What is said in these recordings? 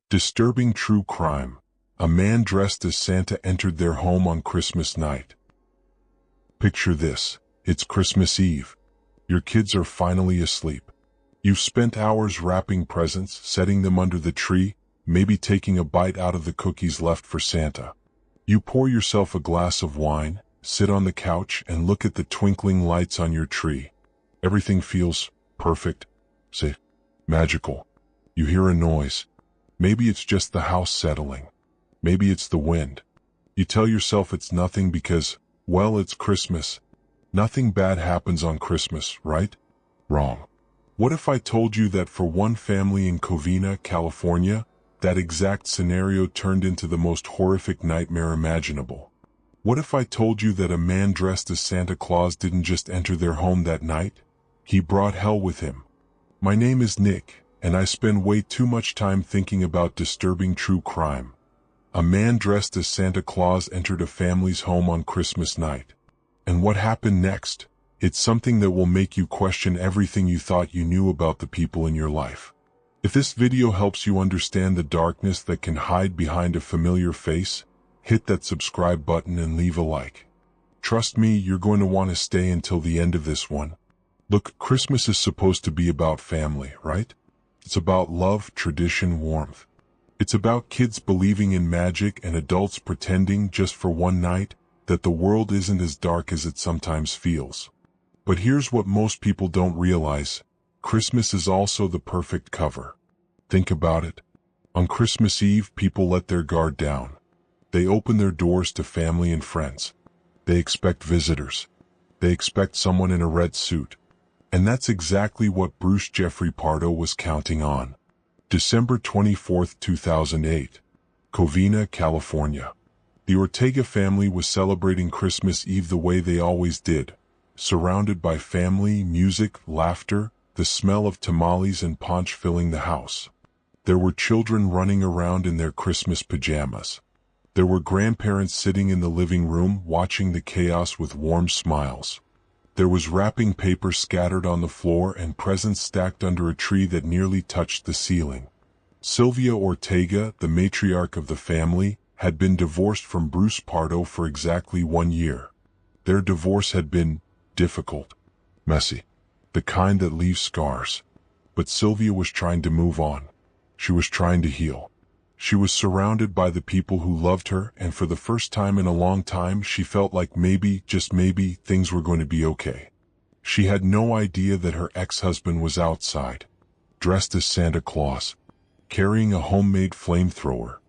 Disturbing true crime. A man dressed as Santa entered their home on Christmas night. Picture this. It's Christmas Eve. Your kids are finally asleep. You've spent hours wrapping presents, setting them under the tree, maybe taking a bite out of the cookies left for Santa. You pour yourself a glass of wine, sit on the couch, and look at the twinkling lights on your tree. Everything feels perfect, safe, magical. You hear a noise. Maybe it's just the house settling. Maybe it's the wind. You tell yourself it's nothing because, well, it's Christmas. Nothing bad happens on Christmas, right? Wrong. What if I told you that for one family in Covina, California, that exact scenario turned into the most horrific nightmare imaginable? What if I told you that a man dressed as Santa Claus didn't just enter their home that night? He brought hell with him. My name is Nick, and I spend way too much time thinking about disturbing true crime. A man dressed as Santa Claus entered a family's home on Christmas night. And what happened next? It's something that will make you question everything you thought you knew about the people in your life. If this video helps you understand the darkness that can hide behind a familiar face, hit that subscribe button and leave a like. Trust me, you're going to want to stay until the end of this one. Look, Christmas is supposed to be about family, right? It's about love, tradition, warmth. It's about kids believing in magic and adults pretending just for one night that the world isn't as dark as it sometimes feels. But here's what most people don't realize. Christmas is also the perfect cover. Think about it. On Christmas Eve, people let their guard down. They open their doors to family and friends. They expect visitors. They expect someone in a red suit. And that's exactly what Bruce Jeffrey Pardo was counting on. December 24, 2008. Covina, California. The Ortega family was celebrating Christmas Eve the way they always did, surrounded by family, music, laughter, the smell of tamales and punch filling the house. There were children running around in their Christmas pajamas. There were grandparents sitting in the living room watching the chaos with warm smiles. There was wrapping paper scattered on the floor and presents stacked under a tree that nearly touched the ceiling. Sylvia Ortega, the matriarch of the family, had been divorced from Bruce Pardo for exactly 1 year. Their divorce had been difficult, messy, the kind that leaves scars. But Sylvia was trying to move on. She was trying to heal. She was surrounded by the people who loved her, and for the first time in a long time, she felt like maybe, just maybe, things were going to be okay. She had no idea that her ex-husband was outside, dressed as Santa Claus, carrying a homemade flamethrower.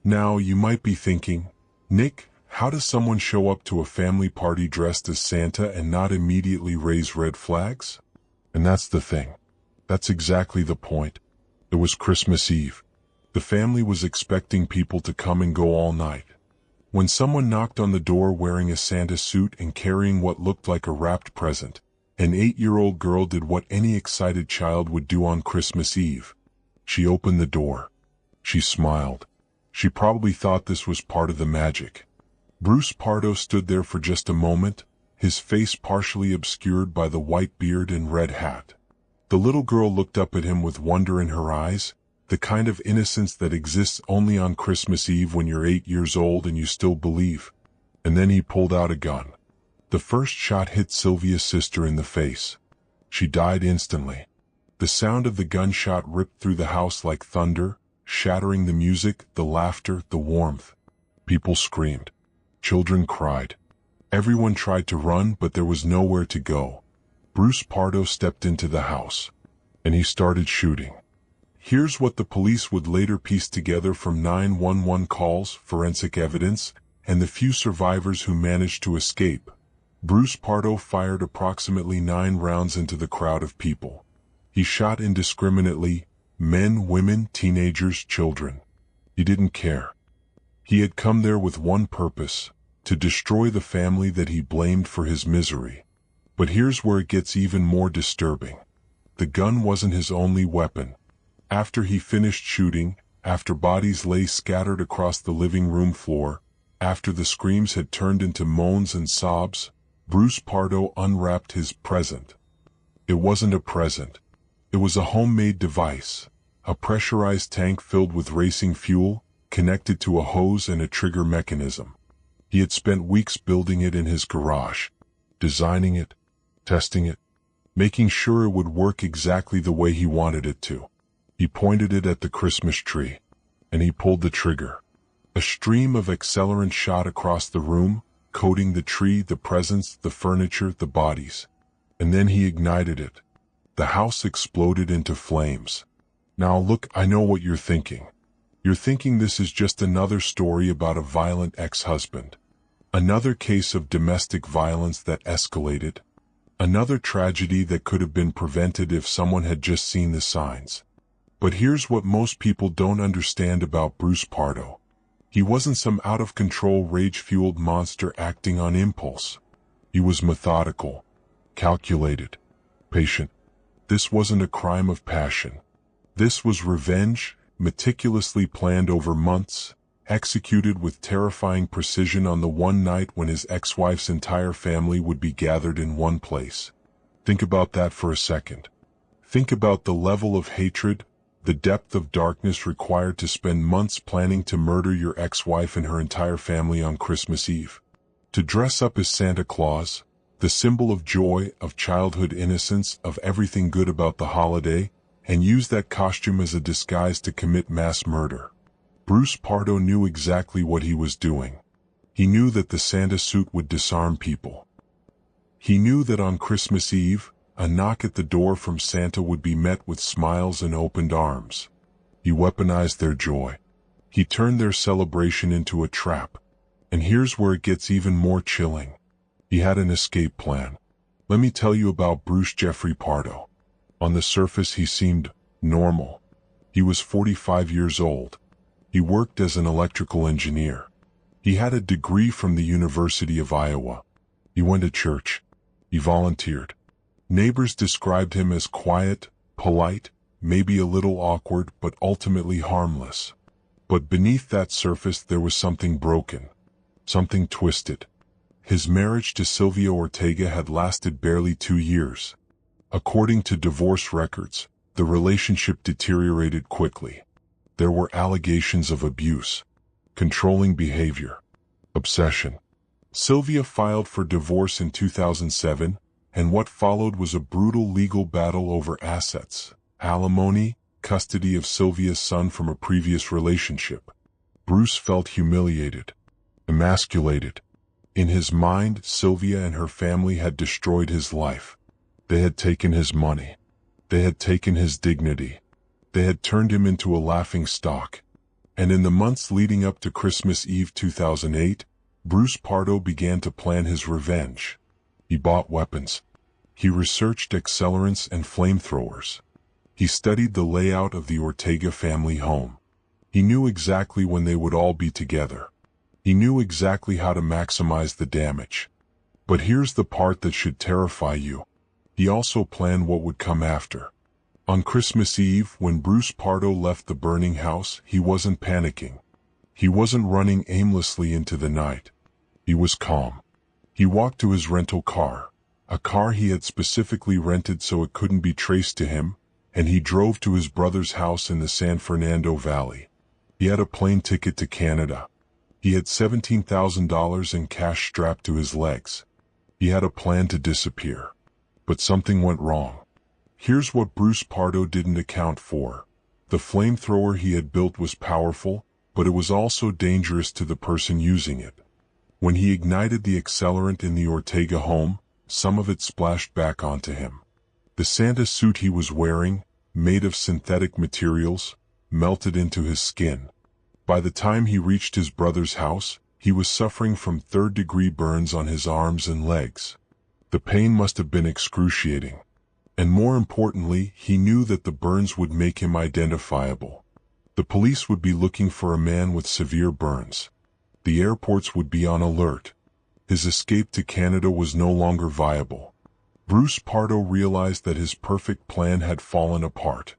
Now, you might be thinking, Nick, how does someone show up to a family party dressed as Santa and not immediately raise red flags? And that's the thing. That's exactly the point. It was Christmas Eve. The family was expecting people to come and go all night. When someone knocked on the door wearing a Santa suit and carrying what looked like a wrapped present, an 8-year-old girl did what any excited child would do on Christmas Eve. She opened the door. She smiled. She probably thought this was part of the magic. Bruce Pardo stood there for just a moment, his face partially obscured by the white beard and red hat. The little girl looked up at him with wonder in her eyes, the kind of innocence that exists only on Christmas Eve when you're 8 years old and you still believe. And then he pulled out a gun. The first shot hit Sylvia's sister in the face. She died instantly. The sound of the gunshot ripped through the house like thunder, shattering the music, the laughter, the warmth. People screamed. Children cried. Everyone tried to run, but there was nowhere to go. Bruce Pardo stepped into the house, and he started shooting. Here's what the police would later piece together from 911 calls, forensic evidence, and the few survivors who managed to escape. Bruce Pardo fired approximately 9 rounds into the crowd of people. He shot indiscriminately, men, women, teenagers, children. He didn't care. He had come there with one purpose, to destroy the family that he blamed for his misery. But here's where it gets even more disturbing. The gun wasn't his only weapon. After he finished shooting, after bodies lay scattered across the living room floor, after the screams had turned into moans and sobs, Bruce Pardo unwrapped his present. It wasn't a present. It was a homemade device, a pressurized tank filled with racing fuel, connected to a hose and a trigger mechanism. He had spent weeks building it in his garage, designing it, testing it, making sure it would work exactly the way he wanted it to. He pointed it at the Christmas tree, and he pulled the trigger. A stream of accelerant shot across the room, coating the tree, the presents, the furniture, the bodies. And then he ignited it. The house exploded into flames. Now look, I know what you're thinking. You're thinking this is just another story about a violent ex-husband. Another case of domestic violence that escalated. Another tragedy that could have been prevented if someone had just seen the signs. But here's what most people don't understand about Bruce Pardo. He wasn't some out-of-control rage-fueled monster acting on impulse. He was methodical, calculated, patient. This wasn't a crime of passion. This was revenge, meticulously planned over months, executed with terrifying precision on the one night when his ex-wife's entire family would be gathered in one place. Think about that for a second. Think about the level of hatred, the depth of darkness required to spend months planning to murder your ex-wife and her entire family on Christmas Eve. To dress up as Santa Claus, the symbol of joy, of childhood innocence, of everything good about the holiday, and use that costume as a disguise to commit mass murder. Bruce Pardo knew exactly what he was doing. He knew that the Santa suit would disarm people. He knew that on Christmas Eve, a knock at the door from Santa would be met with smiles and opened arms. He weaponized their joy. He turned their celebration into a trap. And here's where it gets even more chilling. He had an escape plan. Let me tell you about Bruce Jeffrey Pardo. On the surface he seemed normal. He was 45 years old. He worked as an electrical engineer. He had a degree from the University of Iowa. He went to church. He volunteered. Neighbors described him as quiet, polite, maybe a little awkward, but ultimately harmless. But beneath that surface there was something broken, something twisted. His marriage to Sylvia Ortega had lasted barely 2 years. According to divorce records, the relationship deteriorated quickly. There were allegations of abuse, controlling behavior, obsession. Sylvia filed for divorce in 2007, and what followed was a brutal legal battle over assets, alimony, custody of Sylvia's son from a previous relationship. Bruce felt humiliated, emasculated. In his mind, Sylvia and her family had destroyed his life. They had taken his money. They had taken his dignity. They had turned him into a laughingstock. And in the months leading up to Christmas Eve 2008, Bruce Pardo began to plan his revenge. He bought weapons. He researched accelerants and flamethrowers. He studied the layout of the Ortega family home. He knew exactly when they would all be together. He knew exactly how to maximize the damage. But here's the part that should terrify you. He also planned what would come after. On Christmas Eve, when Bruce Pardo left the burning house, he wasn't panicking. He wasn't running aimlessly into the night. He was calm. He walked to his rental car, a car he had specifically rented so it couldn't be traced to him, and he drove to his brother's house in the San Fernando Valley. He had a plane ticket to Canada. He had $17,000 in cash strapped to his legs. He had a plan to disappear. But something went wrong. Here's what Bruce Pardo didn't account for. The flamethrower he had built was powerful, but it was also dangerous to the person using it. When he ignited the accelerant in the Ortega home, some of it splashed back onto him. The Santa suit he was wearing, made of synthetic materials, melted into his skin. By the time he reached his brother's house, he was suffering from third-degree burns on his arms and legs. The pain must have been excruciating. And more importantly, he knew that the burns would make him identifiable. The police would be looking for a man with severe burns. The airports would be on alert. His escape to Canada was no longer viable. Bruce Pardo realized that his perfect plan had fallen apart.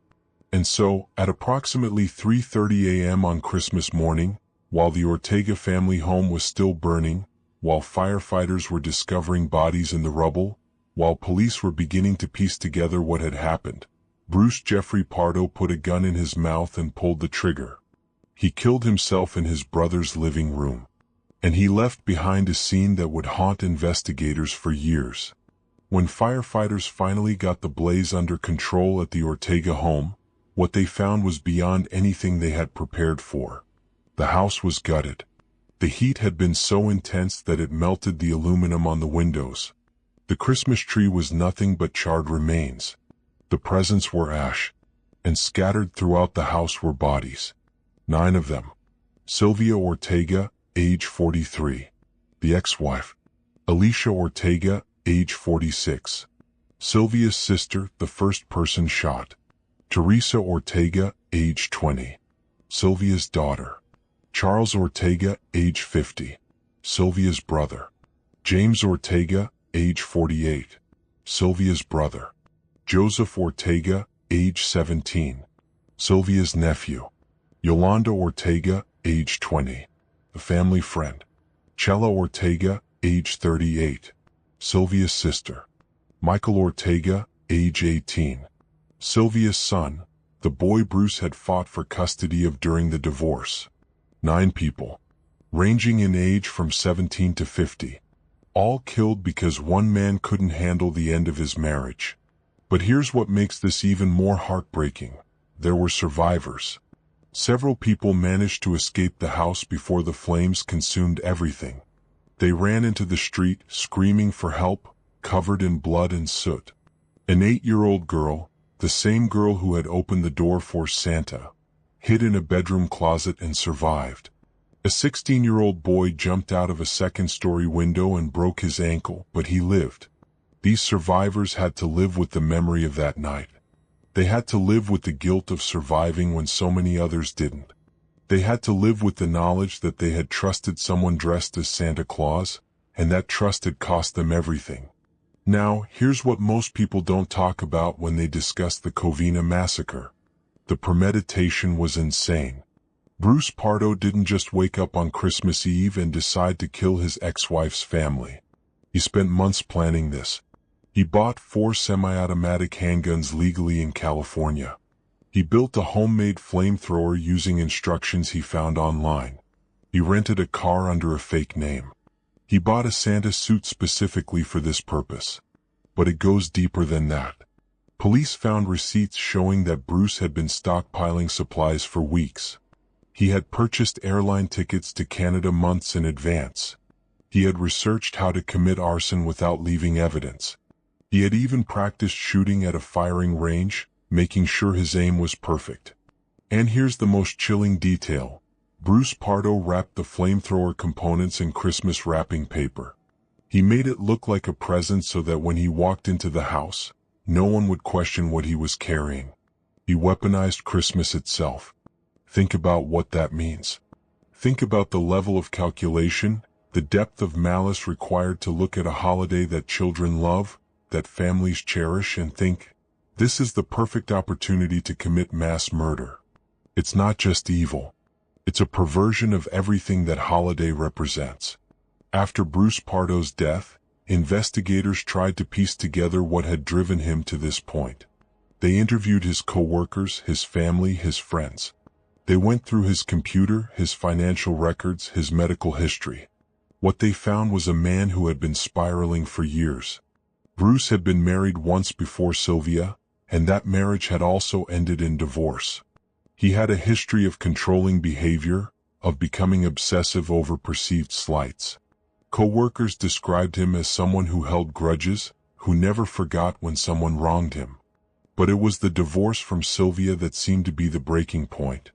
And so, at approximately 3:30 a.m. on Christmas morning, while the Ortega family home was still burning, while firefighters were discovering bodies in the rubble, while police were beginning to piece together what had happened, Bruce Jeffrey Pardo put a gun in his mouth and pulled the trigger. He killed himself in his brother's living room. And he left behind a scene that would haunt investigators for years. When firefighters finally got the blaze under control at the Ortega home, what they found was beyond anything they had prepared for. The house was gutted. The heat had been so intense that it melted the aluminum on the windows. The Christmas tree was nothing but charred remains. The presents were ash, and scattered throughout the house were bodies. 9 of them. Sylvia Ortega, age 43. The ex-wife. Alicia Ortega, age 46. Sylvia's sister, the first person shot. Teresa Ortega, age 20. Sylvia's daughter. Charles Ortega, age 50. Sylvia's brother. James Ortega, age 48. Sylvia's brother. Joseph Ortega, age 17. Sylvia's nephew. Yolanda Ortega, age 20. A family friend. Chela Ortega, age 38. Sylvia's sister. Michael Ortega, age 18. Sylvia's son, the boy Bruce had fought for custody of during the divorce. 9 people, ranging in age from 17 to 50. All killed because one man couldn't handle the end of his marriage. But here's what makes this even more heartbreaking. There were survivors. Several people managed to escape the house before the flames consumed everything. They ran into the street, screaming for help, covered in blood and soot. An 8-year-old girl, the same girl who had opened the door for Santa, hid in a bedroom closet and survived. A 16-year-old boy jumped out of a second-story window and broke his ankle, but he lived. These survivors had to live with the memory of that night. They had to live with the guilt of surviving when so many others didn't. They had to live with the knowledge that they had trusted someone dressed as Santa Claus, and that trust had cost them everything. Now, here's what most people don't talk about when they discuss the Covina Massacre. The premeditation was insane. Bruce Pardo didn't just wake up on Christmas Eve and decide to kill his ex-wife's family. He spent months planning this. He bought 4 semi-automatic handguns legally in California. He built a homemade flamethrower using instructions he found online. He rented a car under a fake name. He bought a Santa suit specifically for this purpose. But it goes deeper than that. Police found receipts showing that Bruce had been stockpiling supplies for weeks. He had purchased airline tickets to Canada months in advance. He had researched how to commit arson without leaving evidence. He had even practiced shooting at a firing range, making sure his aim was perfect. And here's the most chilling detail. Bruce Pardo wrapped the flamethrower components in Christmas wrapping paper. He made it look like a present so that when he walked into the house, no one would question what he was carrying. He weaponized Christmas itself. Think about what that means. Think about the level of calculation, the depth of malice required to look at a holiday that children love, that families cherish, and think, this is the perfect opportunity to commit mass murder. It's not just evil. It's a perversion of everything that holiday represents. After Bruce Pardo's death, investigators tried to piece together what had driven him to this point. They interviewed his co-workers, his family, his friends. They went through his computer, his financial records, his medical history. What they found was a man who had been spiraling for years. Bruce had been married once before Sylvia, and that marriage had also ended in divorce. He had a history of controlling behavior, of becoming obsessive over perceived slights. Co-workers described him as someone who held grudges, who never forgot when someone wronged him. But it was the divorce from Sylvia that seemed to be the breaking point.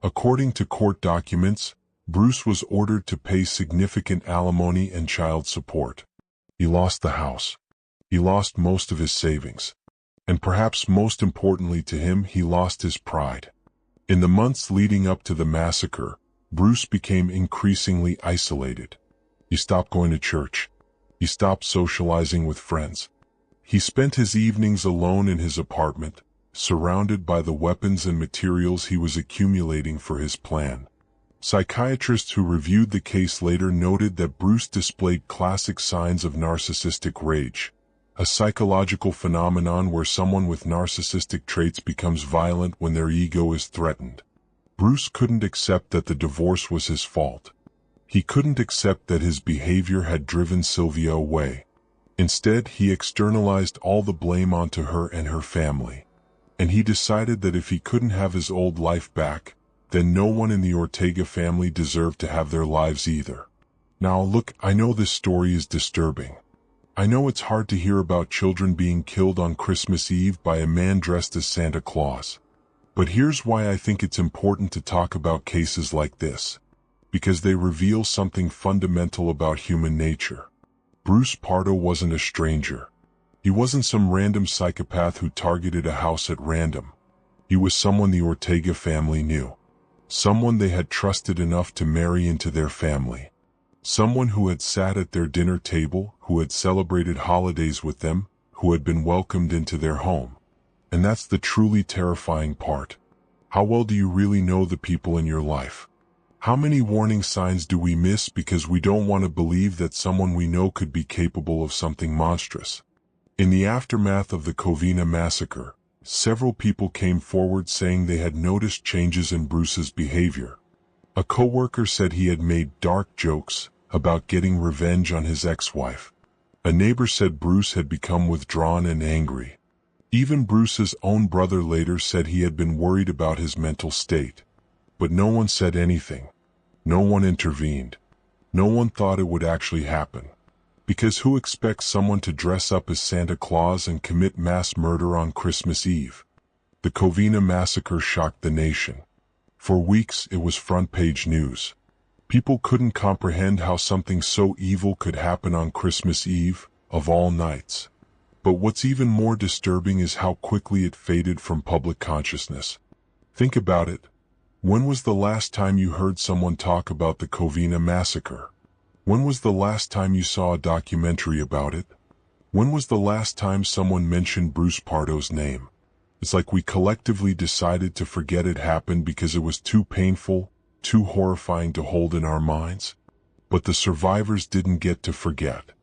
According to court documents, Bruce was ordered to pay significant alimony and child support. He lost the house. He lost most of his savings. And perhaps most importantly to him, he lost his pride. In the months leading up to the massacre, Bruce became increasingly isolated. He stopped going to church. He stopped socializing with friends. He spent his evenings alone in his apartment, surrounded by the weapons and materials he was accumulating for his plan. Psychiatrists who reviewed the case later noted that Bruce displayed classic signs of narcissistic rage. a psychological phenomenon where someone with narcissistic traits becomes violent when their ego is threatened. Bruce couldn't accept that the divorce was his fault. He couldn't accept that his behavior had driven Sylvia away. Instead, he externalized all the blame onto her and her family. And he decided that if he couldn't have his old life back, then no one in the Ortega family deserved to have their lives either. Now look, I know this story is disturbing. I know it's hard to hear about children being killed on Christmas Eve by a man dressed as Santa Claus. But here's why I think it's important to talk about cases like this. Because they reveal something fundamental about human nature. Bruce Pardo wasn't a stranger. He wasn't some random psychopath who targeted a house at random. He was someone the Ortega family knew. Someone they had trusted enough to marry into their family. Someone who had sat at their dinner table, who had celebrated holidays with them, who had been welcomed into their home. And that's the truly terrifying part. How well do you really know the people in your life? How many warning signs do we miss because we don't want to believe that someone we know could be capable of something monstrous? In the aftermath of the Covina Massacre, several people came forward saying they had noticed changes in Bruce's behavior. A coworker said he had made dark jokes about getting revenge on his ex-wife. A neighbor said Bruce had become withdrawn and angry. Even Bruce's own brother later said he had been worried about his mental state. But no one said anything. No one intervened. No one thought it would actually happen. Because who expects someone to dress up as Santa Claus and commit mass murder on Christmas Eve? The Covina Massacre shocked the nation. For weeks it was front-page news. People couldn't comprehend how something so evil could happen on Christmas Eve, of all nights. But what's even more disturbing is how quickly it faded from public consciousness. Think about it. When was the last time you heard someone talk about the Covina Massacre? When was the last time you saw a documentary about it? When was the last time someone mentioned Bruce Pardo's name? It's like we collectively decided to forget it happened because it was too painful, too horrifying to hold in our minds. But the survivors didn't get to forget.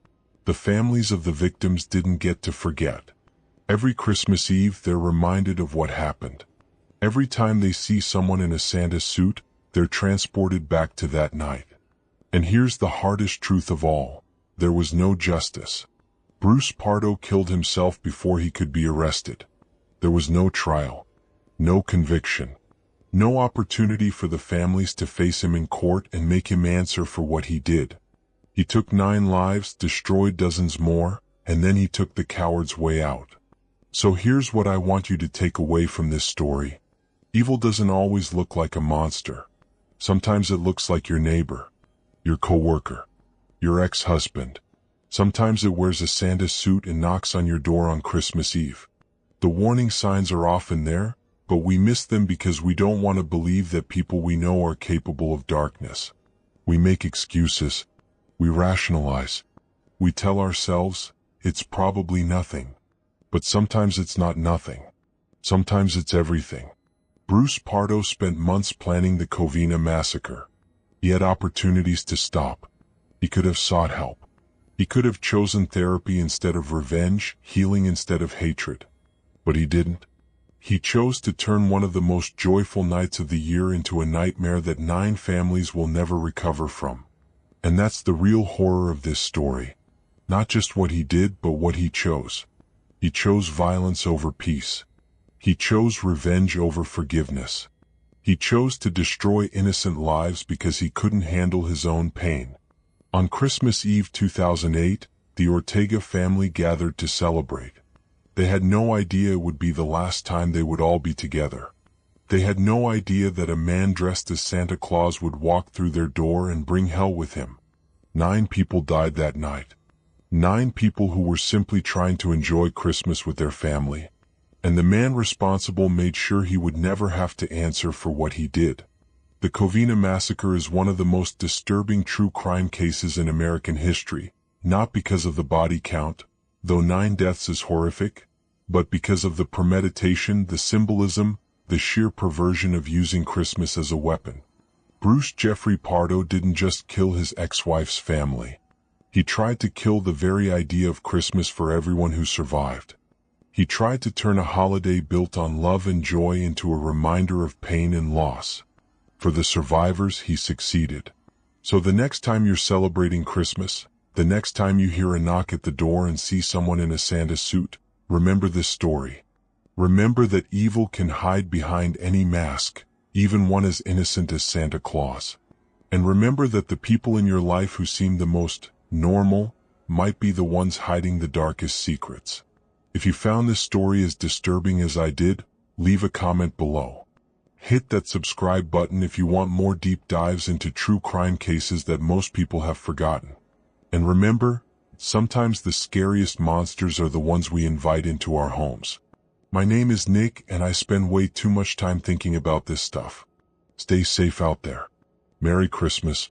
The families of the victims didn't get to forget. Every Christmas Eve they're reminded of what happened. Every time they see someone in a Santa suit, they're transported back to that night. And here's the hardest truth of all. There was no justice. Bruce Pardo killed himself before he could be arrested. There was no trial. No conviction. No opportunity for the families to face him in court and make him answer for what he did. He took 9 lives, destroyed dozens more, and then he took the coward's way out. So here's what I want you to take away from this story. Evil doesn't always look like a monster. Sometimes it looks like your neighbor, your coworker, your ex-husband. Sometimes it wears a Santa suit and knocks on your door on Christmas Eve. The warning signs are often there, but we miss them because we don't want to believe that people we know are capable of darkness. We make excuses. We rationalize. We tell ourselves, it's probably nothing. But sometimes it's not nothing. Sometimes it's everything. Bruce Pardo spent months planning the Covina Massacre. He had opportunities to stop. He could have sought help. He could have chosen therapy instead of revenge, healing instead of hatred. But he didn't. He chose to turn one of the most joyful nights of the year into a nightmare that 9 families will never recover from. And that's the real horror of this story. Not just what he did, but what he chose. He chose violence over peace. He chose revenge over forgiveness. He chose to destroy innocent lives because he couldn't handle his own pain. On Christmas Eve 2008, the Ortega family gathered to celebrate. They had no idea it would be the last time they would all be together. They had no idea that a man dressed as Santa Claus would walk through their door and bring hell with him. 9 people died that night. 9 people who were simply trying to enjoy Christmas with their family. And the man responsible made sure he would never have to answer for what he did. The Covina Massacre is one of the most disturbing true crime cases in American history, not because of the body count, though 9 deaths is horrific, but because of the premeditation, the symbolism, the sheer perversion of using Christmas as a weapon. Bruce Jeffrey Pardo didn't just kill his ex-wife's family. He tried to kill the very idea of Christmas for everyone who survived. He tried to turn a holiday built on love and joy into a reminder of pain and loss. For the survivors, he succeeded. So the next time you're celebrating Christmas, the next time you hear a knock at the door and see someone in a Santa suit, remember this story. Remember that evil can hide behind any mask, even one as innocent as Santa Claus. And remember that the people in your life who seem the most normal might be the ones hiding the darkest secrets. If you found this story as disturbing as I did, leave a comment below. Hit that subscribe button if you want more deep dives into true crime cases that most people have forgotten. And remember, sometimes the scariest monsters are the ones we invite into our homes. My name is Nick, and I spend way too much time thinking about this stuff. Stay safe out there. Merry Christmas.